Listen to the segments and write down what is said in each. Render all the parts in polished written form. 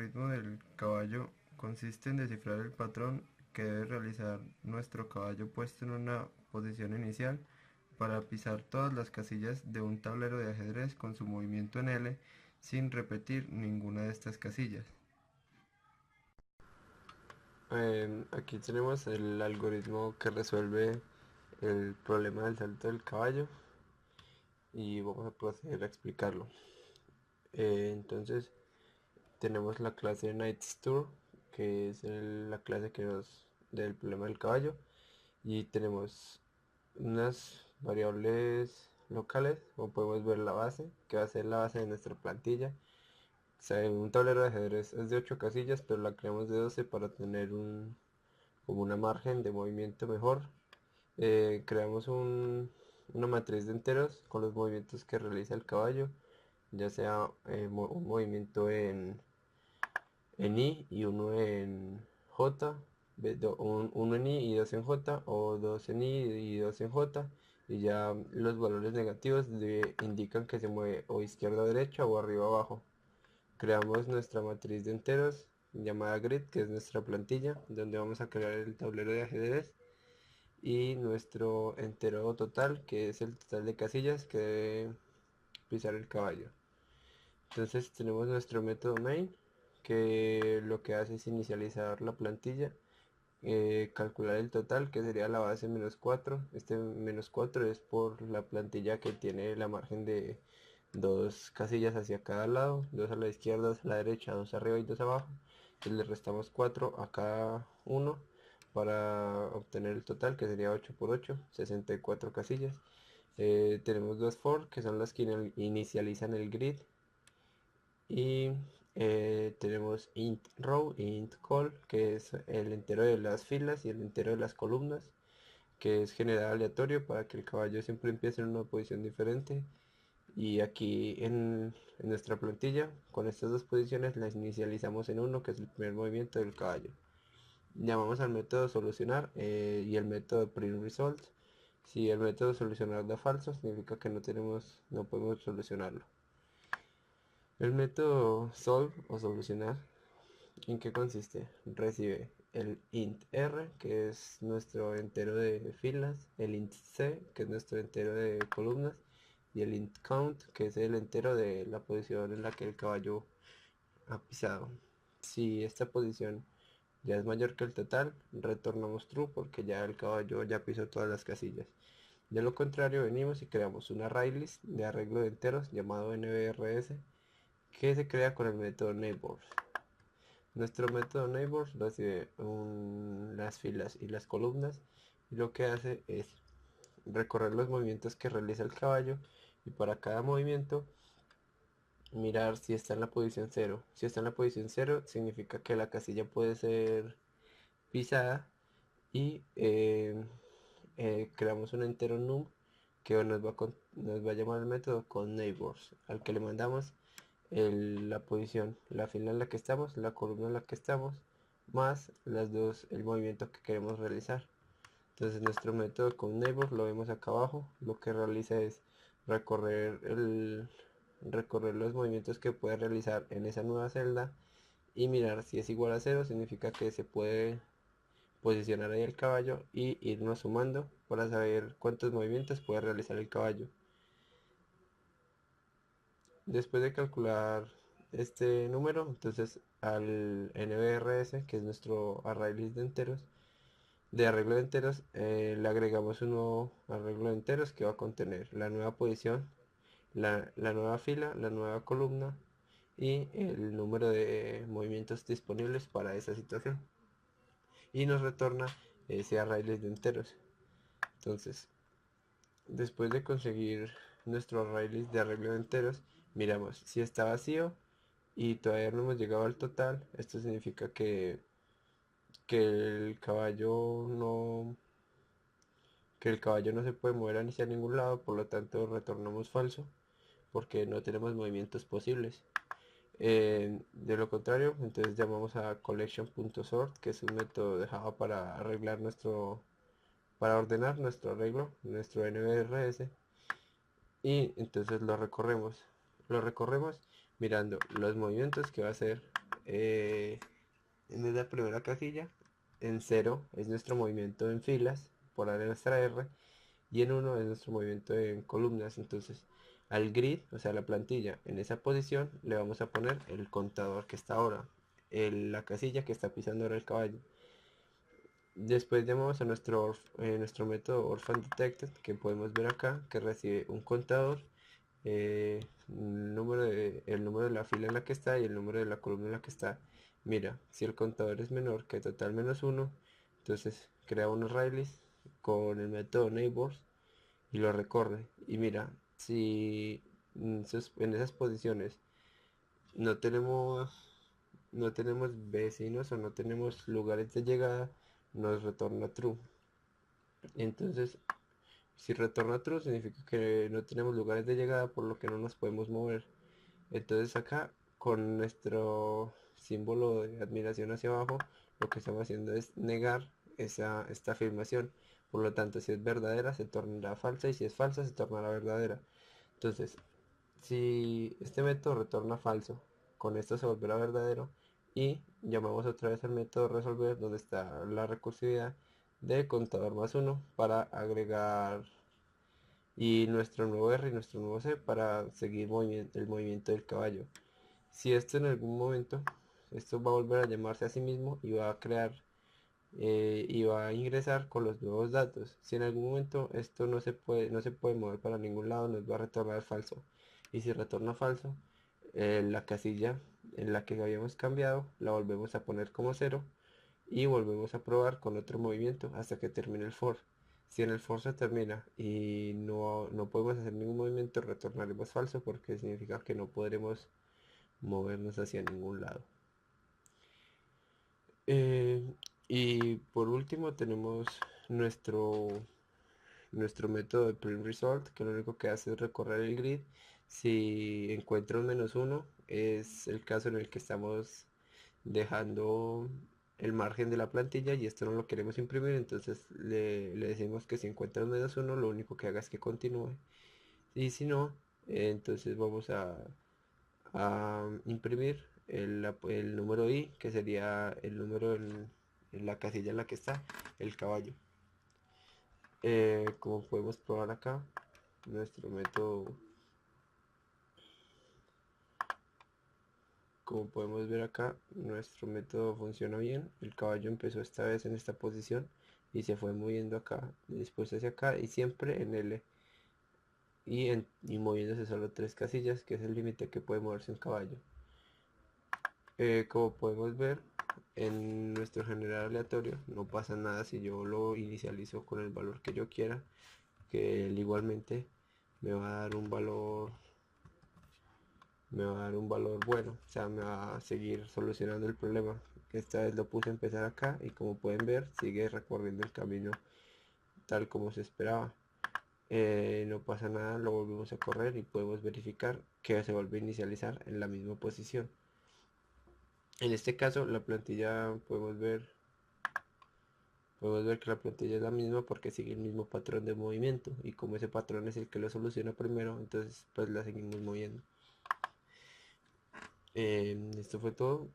algoritmo del caballo consiste en descifrar el patrón que debe realizar nuestro caballo puesto en una posición inicial para pisar todas las casillas de un tablero de ajedrez con su movimiento en L sin repetir ninguna de estas casillas. Aquí tenemos el algoritmo que resuelve el problema del salto del caballo y vamos a proceder a explicarlo. Entonces tenemos la clase Knight's Tour, que es la clase que nos del problema del caballo, y tenemos unas variables locales, como podemos ver la base, que va a ser la base de nuestra plantilla. O sea, en un tablero de ajedrez es de 8 casillas, pero la creamos de 12 para tener como una margen de movimiento mejor. Creamos una matriz de enteros con los movimientos que realiza el caballo, ya sea un movimiento en I y uno en J, uno en I y dos en J, o dos en I y dos en J, y ya los valores negativos indican que se mueve o izquierda a derecha o arriba a abajo. Creamos nuestra matriz de enteros llamada grid, que es nuestra plantilla, donde vamos a crear el tablero de ajedrez, y nuestro entero total, que es el total de casillas que debe pisar el caballo. Entonces tenemos nuestro método main, que lo que hace es inicializar la plantilla, calcular el total, que sería la base menos 4. Este menos 4 es por la plantilla que tiene la margen de dos casillas hacia cada lado, dos a la izquierda, dos a la derecha, dos arriba y dos abajo. Entonces le restamos 4 a cada uno para obtener el total, que sería 8 por 8, 64 casillas. Tenemos dos for, que son las que inicializan el grid, y tenemos int row e int call, que es el entero de las filas y el entero de las columnas, que es generado aleatorio para que el caballo siempre empiece en una posición diferente. Y aquí en nuestra plantilla, con estas dos posiciones las inicializamos en uno, que es el primer movimiento del caballo. Llamamos al método solucionar y el método print result. Si el método solucionar da falso, significa que no podemos solucionarlo. El método solve o solucionar, ¿en qué consiste? Recibe el int r, que es nuestro entero de filas, el int c, que es nuestro entero de columnas, y el int count, que es el entero de la posición en la que el caballo ha pisado. Si esta posición ya es mayor que el total, retornamos true porque ya el caballo ya pisó todas las casillas. De lo contrario, venimos y creamos un arraylist de arreglo de enteros llamado nbrs, que se crea con el método neighbors. Nuestro método neighbors recibe las filas y las columnas, y lo que hace es recorrer los movimientos que realiza el caballo, y para cada movimiento mirar si está en la posición 0. Si está en la posición 0 significa que la casilla puede ser pisada, y creamos un entero num que nos va a llamar el método con neighbors, al que le mandamos la posición, la fila en la que estamos, la columna en la que estamos, más el movimiento que queremos realizar. Entonces nuestro método con neighbors lo vemos acá abajo. Lo que realiza es recorrer recorrer los movimientos que puede realizar en esa nueva celda, y mirar si es igual a 0, significa que se puede posicionar ahí el caballo, y irnos sumando para saber cuántos movimientos puede realizar el caballo. Después de calcular este número, entonces al nbrs, que es nuestro array list de enteros, de arreglo de enteros, le agregamos un nuevo arreglo de enteros que va a contener la nueva posición, la nueva fila, la nueva columna y el número de movimientos disponibles para esa situación, y nos retorna ese array list de enteros. Entonces, después de conseguir nuestro array list de arreglo de enteros, miramos si está vacío y todavía no hemos llegado al total. Esto significa que el caballo no que el caballo no se puede mover hacia ningún lado, por lo tanto retornamos falso porque no tenemos movimientos posibles. De lo contrario, entonces llamamos a collection.sort, que es un método de Java para ordenar nuestro arreglo, nuestro nbrs, y entonces lo recorremos mirando los movimientos que va a hacer en la primera casilla, en 0 es nuestro movimiento en filas, por darle nuestra R, y en 1 es nuestro movimiento en columnas. Entonces al grid, o sea, la plantilla, en esa posición le vamos a poner el contador que está ahora, la casilla que está pisando ahora el caballo. Después llamamos a nuestro método Orphan Detected, que podemos ver acá, que recibe un contador, el número de la fila en la que está y el número de la columna en la que está. Mira, si el contador es menor que total menos 1, entonces crea unos raíles con el método neighbors y lo recorre. Y mira, si en esas posiciones no tenemos, no tenemos vecinos o no tenemos lugares de llegada, nos retorna true. Entonces, si retorna true significa que no tenemos lugares de llegada, por lo que no nos podemos mover. Entonces acá, con nuestro símbolo de admiración hacia abajo, lo que estamos haciendo es negar esta afirmación. Por lo tanto, si es verdadera se tornará falsa, y si es falsa se tornará verdadera. Entonces, si este método retorna falso, con esto se volverá verdadero, y llamamos otra vez al método resolver, donde está la recursividad de contador más 1 para agregar, y nuestro nuevo R y nuestro nuevo C para seguir el movimiento del caballo. Si esto en algún momento, esto va a volver a llamarse a sí mismo y va a crear, y va a ingresar con los nuevos datos. Si en algún momento esto no se puede mover para ningún lado, nos va a retornar falso. Y si retorna falso, la casilla en la que habíamos cambiado la volvemos a poner como 0 y volvemos a probar con otro movimiento hasta que termine el for. Si en el for se termina y no podemos hacer ningún movimiento, retornaremos falso, porque significa que no podremos movernos hacia ningún lado. Y por último tenemos nuestro, nuestro método de print result, que lo único que hace es recorrer el grid. Si encuentra un -1, es el caso en el que estamos dejando el margen de la plantilla y esto no lo queremos imprimir. Entonces le decimos que si encuentra un -1, lo único que haga es que continúe, y si no, entonces vamos a imprimir el número i, que sería el número en la casilla en la que está el caballo. Como podemos probar acá, nuestro método, como podemos ver acá, nuestro método funciona bien. El caballo empezó esta vez en esta posición y se fue moviendo acá, después hacia acá y siempre en L, y moviéndose solo 3 casillas, que es el límite que puede moverse un caballo. Como podemos ver, en nuestro general aleatorio no pasa nada si yo lo inicializo con el valor que yo quiera, que él igualmente me va a dar un valor bueno, o sea, me va a seguir solucionando el problema. Esta vez lo puse a empezar acá y, como pueden ver, sigue recorriendo el camino tal como se esperaba. No pasa nada, lo volvemos a correr y podemos verificar que se vuelve a inicializar en la misma posición. En este caso la plantilla, podemos ver que la plantilla es la misma porque sigue el mismo patrón de movimiento, y como ese patrón es el que lo soluciona primero, entonces pues la seguimos moviendo. Esto fue todo.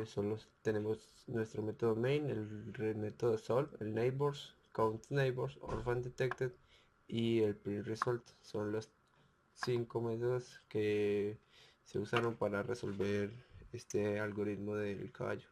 Solo tenemos nuestro método main, el método solve, el neighbors, count neighbors, orphan detected y el print result. Son los 5 métodos que se usaron para resolver este algoritmo del caballo.